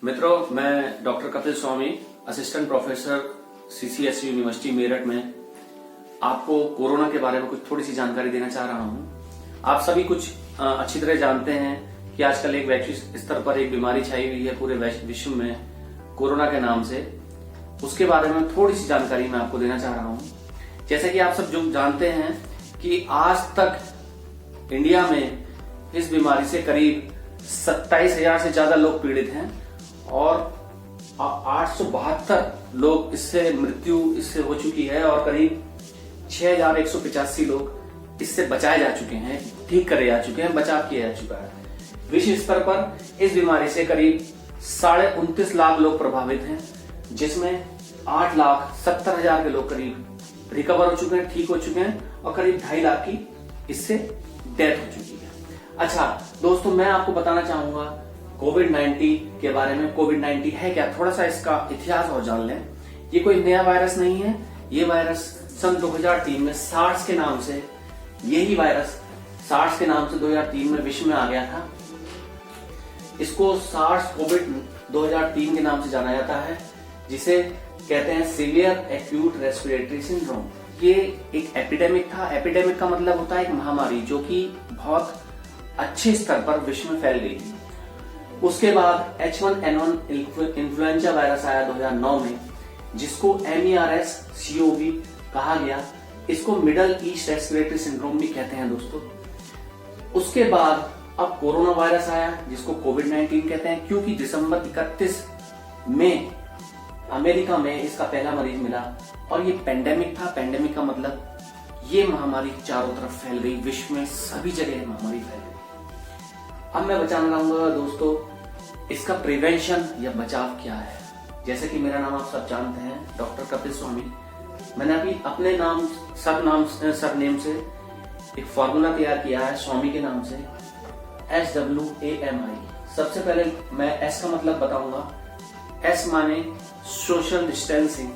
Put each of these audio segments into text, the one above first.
मित्रों, मैं doctor Kapil Swami, assistant professor CCSU university Meerut में आपको कोरोना के बारे में कुछ थोड़ी सी जानकारी देना चाह रहा हूं। आप सभी कुछ अच्छी तरह जानते हैं कि आजकल एक वैश्विक स्तर पर एक बीमारी छाई हुई है पूरे विश्व में, कोरोना के नाम से। उसके बारे में थोड़ी सी जानकारी मैं आपको देना चाह रहा हूं। जैसे कि आप सब जो जानते हैं कि आज तक इंडिया में इस बीमारी से करीब 27,000 से ज्यादा लोग पीड़ित हैं और 872 लोग इससे मृत्यु हो चुकी है और करीब 6,185 लोग इससे बचाए जा चुके हैं, ठीक करे जा चुके हैं, बचाव किया जा चुका है। विश्व स्तर पर इस बीमारी से करीब 29.5 लाख लोग प्रभावित हैं, जिसमें 8,70,000 के लोग करीब रिकवर हो चुके हैं, ठीक हो चुके हैं और करीब 2.5 लाख की इससे डेथ हो चुकी है। अच्छा दोस्तों, मैं आपको बताना चाहूंगा कोविड-19 के बारे में। कोविड-19 है क्या, थोड़ा सा इसका इतिहास और जान लें। ये कोई नया वायरस नहीं है। ये वायरस सन 2003 में सार्स के नाम से, यही वायरस सार्स के नाम से 2003 में विश्व में आ गया था। इसको सार्स कोविड 2003 के नाम से जाना जाता है, जिसे कहते हैं सीवियर एक्यूट रेस्पिरेटरी सिंड्रोम। ये एक एपिडेमिक था। एपिडेमिक का मतलब होता है एक महामारी जो कि बहुत अच्छे स्तर पर विश्व में फैल गई थी। उसके बाद H1N1 इन्फ्लुएंजा वायरस आया 2009 में, जिसको MERS-CoV कहा गया। इसको मिडल ईस्ट रेस्पिरेटरी सिंड्रोम भी कहते हैं दोस्तों। उसके बाद अब कोरोना वायरस आया, जिसको कोविड-19 कहते हैं, क्योंकि दिसंबर 31 में अमेरिका में इसका पहला मरीज मिला और ये पेंडेमिक था। पेंडेमिक का मतलब ये महामारी चारों तरफ फैल गई, विश्व में सभी जगह महामारी फैल गई। अब मैं बताना चाहूंगा दोस्तों, इसका प्रिवेंशन या बचाव क्या है। जैसे कि मेरा नाम आप सब जानते हैं, डॉक्टर कपिल स्वामी। मैंने अभी अपने सरनेम से एक फॉर्मूला तैयार किया है, स्वामी के नाम से, SWAMI। सबसे पहले मैं S का मतलब बताऊंगा। S माने सोशल डिस्टेंसिंग।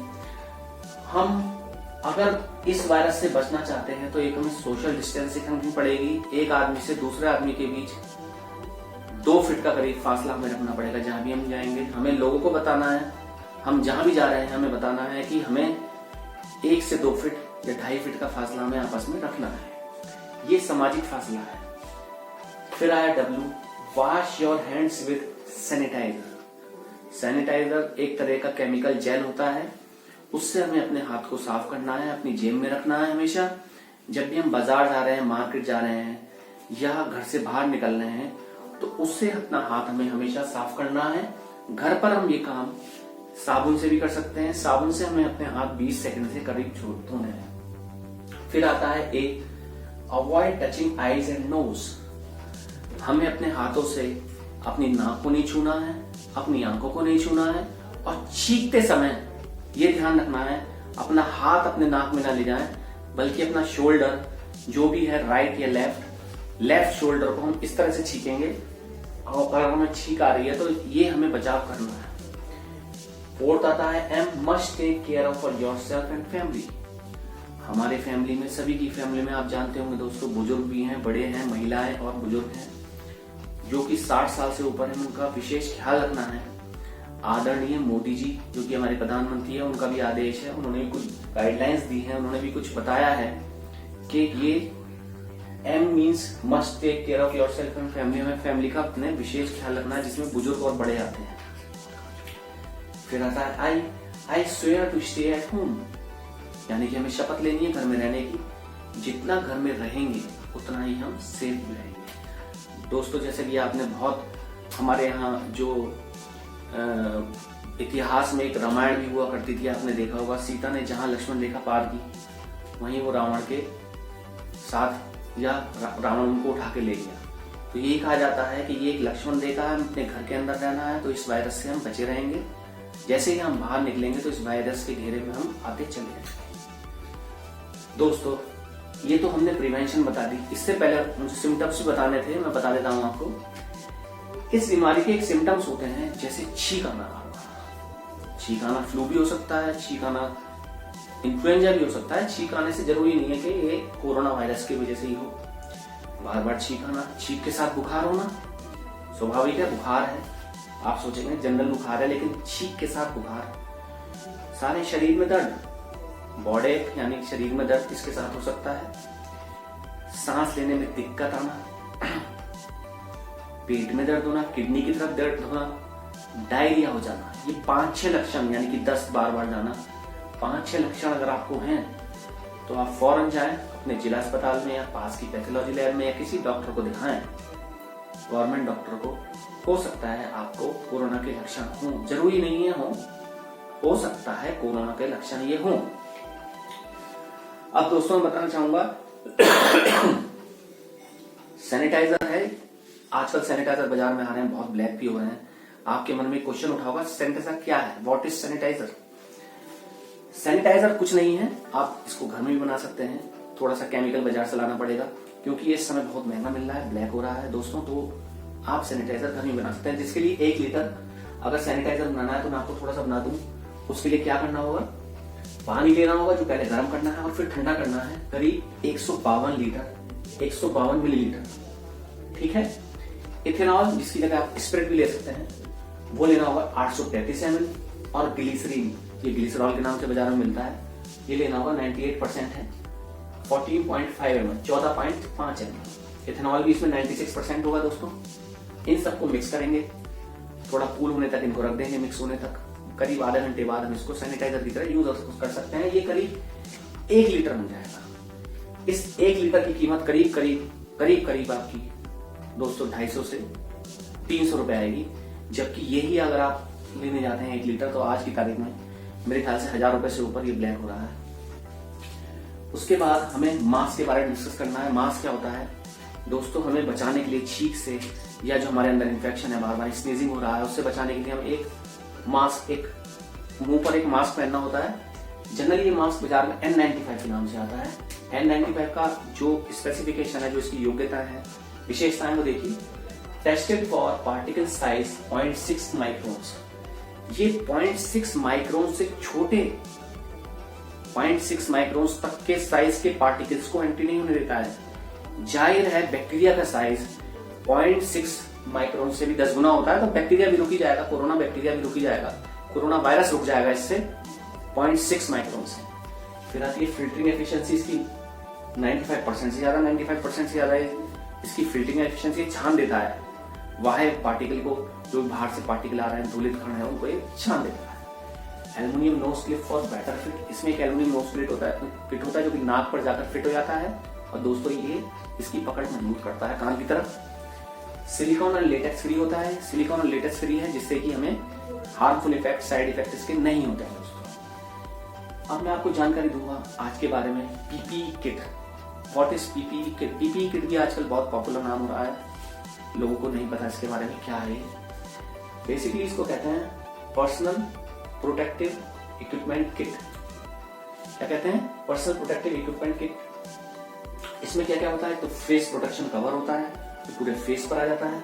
हम अगर इस वायरस से बचना चाहते हैं तो एक हमें सोशल डिस्टेंसिंग रखनी पड़ेगी। एक आदमी से दूसरे आदमी के बीच 2 फीट का करीब फासला हमें रखना पड़ेगा। जहां भी हम जाएंगे हमें लोगों को बताना है, हम जहां भी जा रहे हैं हमें बताना है कि हमें 1 से 2 फीट या 2.5 फीट का फासला हमें आपस में रखना है। ये सामाजिक फासला है। फिर आया W, wash your hands with sanitiser. Sanitiser एक तरह का केमिकल जेल होता है, उससे हमें अपने हाथ को साफ करना है, अपनी जेब में रखना है हमेशा। जब भी हम बाजार जा रहे हैं, मार्केट जा रहे हैं या घर से बाहर निकल रहे हैं तो उससे अपना हाथ हमें हमेशा साफ करना है। घर पर हम ये काम साबुन से भी कर सकते हैं। साबुन से हमें अपने हाथ 20 सेकंड से करीब धोने हैं। फिर आता है A, avoid touching eyes and nose. हमें अपने हाथों से अपनी नाक को नहीं छूना है, अपनी आंखों को नहीं छूना है और छींकते समय ये ध्यान रखना है अपना हाथ अपने नाक में ना ले जाएं, बल्कि अपना शोल्डर जो भी है, राइट या लेफ्ट शोल्डर को हम इस तरह से छीकेंगे और अगर हमें छींक आ रही है तो ये हमें बचाव करना है। फोर्थ आता है M, must take care of yourself and family. हमारे फैमिली में, सभी की फैमिली में आप जानते होंगे दोस्तों, बुजुर्ग भी हैं, बड़े हैं, महिलाएं और बुजुर्ग हैं जो कि 60 साल से ऊपर है। उनका विशेष ख्याल रखना है। आदरणीय मोदी जी जो कि हमारे प्रधानमंत्री है, उनका भी आदेश है, उन्होंने भी कुछ गाइडलाइंस दी हैं, उन्होंने भी कुछ बताया है कि ये M means must take care of yourself and family. में फैमिली का अपने विशेष ख्याल रखना है, जिसमें बुजुर्ग और बड़े आते हैं। फिर आता है I swear to stay at home, यानी कि हमें शपथ लेनी है घर में रहने की। जितना घर में रहेंगे उतना ही हम सेफ भी रहेंगे। दोस्तों, जैसे कि आपने बहुत, हमारे यहाँ जो इतिहास में एक रामायण भी हुआ करती थी, आपने देखा होगा, सीता ने जहां लक्ष्मण रेखा पार की वहीं वो रावण के साथ या रावण उनको उठा के ले गया। तो यही कहा जाता है कि ये एक लक्ष्मण रेखा है, अपने घर के अंदर रहना है तो इस वायरस से हम बचे रहेंगे। जैसे ही हम बाहर निकलेंगे तो इस वायरस के घेरे में हम आते चले जाएंगे। दोस्तों, ये तो हमने प्रिवेंशन बता दी। इससे पहले मुझे सिम्टम्स भी बताने थे, मैं बता देता हूं आपको। इस बीमारी के एक सिम्टम्स होते हैं, जैसे छींक आना। छींक आना फ्लू भी हो सकता है, छींक आना इन्फ्लुएंजा भी हो सकता है। छींक आने से जरूरी नहीं है कि ये कोरोना वायरस की वजह से ही हो। बार बार छींक आना, छींक के साथ बुखार होना, स्वाभाविक है, बुखार है। आप सोचेंगे जनरल बुखार है, लेकिन छींक के साथ बुखार, सारे शरीर में दर्द, बॉडी यानी शरीर में दर्द इसके साथ हो सकता है, सांस लेने में दिक्कत आना, पेट में दर्द होना, किडनी की तरफ दर्द होना, डायरिया हो जाना। ये 5-6 लक्षण, यानी कि 10 बार जाना, 5-6 लक्षण अगर आपको हैं तो आप फौरन जाएं अपने जिला अस्पताल में या पास की पैथोलॉजी लैब में या किसी डॉक्टर को दिखाएं, गवर्नमेंट डॉक्टर को। हो सकता है आपको कोरोना के लक्षण हो, जरूरी नहीं है हो सकता है कोरोना के लक्षण ये हों। अब दोस्तों मैं बताना चाहूंगा सैनिटाइजर है, आजकल सैनिटाइजर बाजार में आ रहे हैं, बहुत ब्लैक भी हो रहे हैं। आपके मन में क्वेश्चन उठा होगा सैनिटाइजर क्या है, व्हाट इज सैनिटाइजर। सैनिटाइजर कुछ नहीं है, आप इसको घर में भी बना सकते हैं, थोड़ा सा केमिकल बाजार से लाना पड़ेगा क्योंकि ये इस समय बहुत महंगा मिल रहा है, ब्लैक हो रहा है दोस्तों। तो आप सैनिटाइजर घर में बना सकते हैं, जिसके लिए 1 लीटर अगर सैनिटाइजर बनाना है तो मैं आपको थोड़ा सा बना दूं। उसके लिए क्या करना होगा, पानी लेना होगा जो पहले गर्म करना है और फिर ठंडा करना है, करीब 152 लीटर, 152 मिलीलीटर, ठीक है। इथेनॉल जिसकी जगह आप स्प्रिट भी ले सकते हैं, वो लेना होगा 833 ml, और ग्लिसरीन, ये ग्लिसरॉल के नाम से बाजार में मिलता है, ये लेना होगा 98% है, 14.5 ml, 14.5 ml। इथेनॉल भी इसमें 96% होगा दोस्तों। इन सबको मिक्स करेंगे, थोड़ा कूल होने तक इनको रख देंगे, मिक्स होने तक, करीब आधे घंटे बाद हम इसको सैनिटाइजर की तरह यूज कर सकते हैं। ये करीब 1 लीटर बन जाएगा। इस 1 लीटर की कीमत करीब आपकी दोस्तों 250 से 300 रुपए आएगी, जबकि यही अगर आप लेने जाते हैं 1 लीटर तो आज की तारीख में मेरे ख्याल से 1000 रुपए से ऊपर ये ब्लैक हो रहा है। उसके बाद हमें मास्क के बारे में डिस्कस करना है। मास्क क्या होता है दोस्तों, हमें बचाने के लिए छींक से या जो हमारे अंदर इन्फेक्शन है, बार बार स्नीजिंग हो रहा है, उससे बचाने के लिए हमें एक मास्क, एक मुंह पर एक मास्क पहनना होता है। जनरली ये मास्क बाजार में N95 के नाम से आता है। N95 का जो स्पेसिफिकेशन है, जो इसकी योग्यता है, विशेषताएं वो देखिए, tested for particle size 0.6 microns. ये 0.6 माइक्रोन से छोटे 0.6 माइक्रोन्स तक के साइज के पार्टिकल्स को एंट्री नहीं होने देता है। जाहिर है बैक्टीरिया का साइज 0.6 माइक्रोन से भी 10 गुना होता है, तो बैक्टीरिया भी रुकी जाएगा, कोरोना बैक्टीरिया भी रुकी जाएगा, कोरोना वायरस रुक जाएगा इससे 0.6 माइक्रोन से। फिर आती है फिल्टरिंग एफिशिएंसी, इसकी 95% से ज्यादा, 95% से ज्यादा इसकी फिल्टरिंग एफिशिएंसी छान देता है वाहे पार्टिकल को, जो बाहर से पार्टिकल आ रहे हैं, धूलित कण है, उनको ये छान देता है। Aluminium nose clip for better fit, इसमें एक एल्युमिनियम नोज क्लिप होता है जो कि नाक पर जाकर फिट हो जाता है, और दोस्तों ये इसकी पकड़ मजबूत करता है कान की तरफ। सिलिकॉन और लेटेक्स फ्री होता है, सिलिकॉन और लेटेक्स फ्री है, जिससे कि हमें हार्मफुल इफेक्ट, साइड इफेक्ट इसके नहीं होते हैं दोस्तों। अब मैं आपको जानकारी दूंगा आज के बारे में PPE kit. What is PPE kit? PPE kit भी आजकल बहुत पॉपुलर नाम हो रहा है, लोगों को नहीं पता इसके बारे में क्या है। बेसिकली इसको कहते हैं पर्सनल प्रोटेक्टिव इक्विपमेंट किट। क्या कहते हैं? Personal protective equipment kit. इसमें क्या क्या होता है? तो फेस प्रोटेक्शन कवर होता है, तो पूरे फेस पर आ जाता है,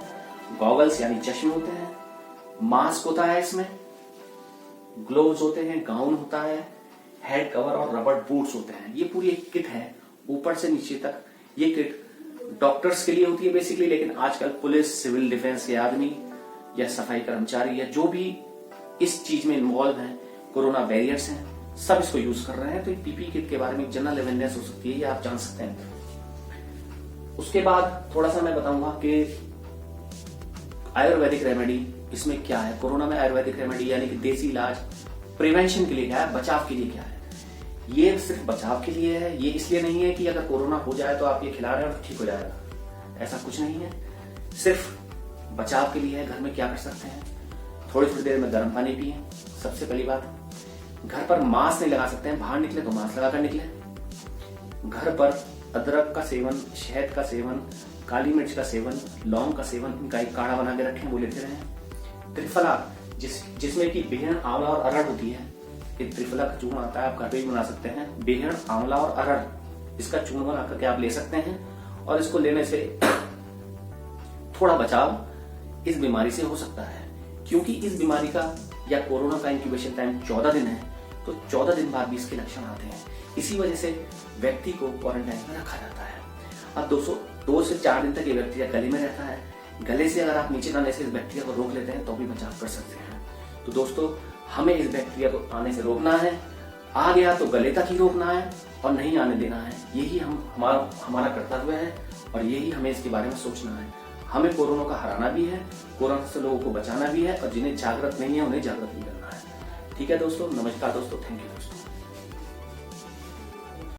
गॉगल्स यानी चश्मे होते हैं, मास्क होता है, इसमें ग्लोव्स होते हैं, गाउन होता है, हेड कवर और रबर बूट्स होते हैं। ये पूरी एक किट है ऊपर से नीचे तक। ये किट डॉक्टर्स के लिए होती है बेसिकली, लेकिन आजकल पुलिस, सिविल डिफेंस के आदमी या सफाई कर्मचारी या जो भी इस चीज में इन्वॉल्व हैं, कोरोना वॉरियर्स हैं, सब इसको यूज कर रहे हैं। तो पीपीई किट के बारे में जनरल अवेयरनेस हो सकती है, ये आप जान सकते हैं। उसके बाद थोड़ा सा मैं बताऊंगा कि आयुर्वेदिक रेमेडी इसमें क्या है। कोरोना में आयुर्वेदिक रेमेडी यानी कि देसी इलाज प्रिवेंशन के लिए क्या है, बचाव के लिए क्या है। ये सिर्फ बचाव के लिए है, ये इसलिए नहीं है कि अगर कोरोना हो जाए तो आप ये खिला रहे हैं और ठीक हो जाएगा, ऐसा कुछ नहीं है। सिर्फ बचाव के लिए है। घर में क्या कर सकते हैं, थोड़ी थोड़ी देर में गर्म पानी पिए। सबसे पहली बात, घर पर मास्क नहीं लगा सकते हैं, बाहर निकले तो मास्क लगाकर निकले। घर पर अदरक का सेवन, शहद का सेवन, काली मिर्च का सेवन, लौंग का सेवन, इनका एक काढ़ा बना के रखें, वो लेते रहें। त्रिफला जिसमें कि बेहन, आंवला और अरहर होती है, ये त्रिफला का चूर्ण आता है, आप घर पे भी बना सकते हैं। बेहन, आंवला और अरहर, इसका चूर्ण बना करके आप ले सकते हैं, और इसको लेने से थोड़ा बचाव इस बीमारी से हो सकता है। क्योंकि इस बीमारी का या कोरोना का इंक्यूबेशन टाइम 14 दिन है, तो 14 दिन बाद भी इसके लक्षण आते हैं। इसी वजह से व्यक्ति को क्वारंटाइन में रखा जाता है। अब 2 से 4 दिन तक ये व्यक्ति या गले में रहता है गले से अगर आप नीचे आने से इस बैक्टीरिया को रोक लेते हैं तो भी बचाव कर सकते हैं। तो दोस्तों, हमें इस बैक्टीरिया को आने से रोकना है। आ गया तो गले तक ही रोकना है और नहीं आने देना है। यही हमारा कर्तव्य है और यही हमें इसके बारे में सोचना है। हमें कोरोना को हराना भी है, कोरोना से लोगों को बचाना भी है और जिन्हें जागृत नहीं है उन्हें जागृत भी करना है। ठीक है दोस्तों, नमस्कार दोस्तों, थैंक यू दोस्तों।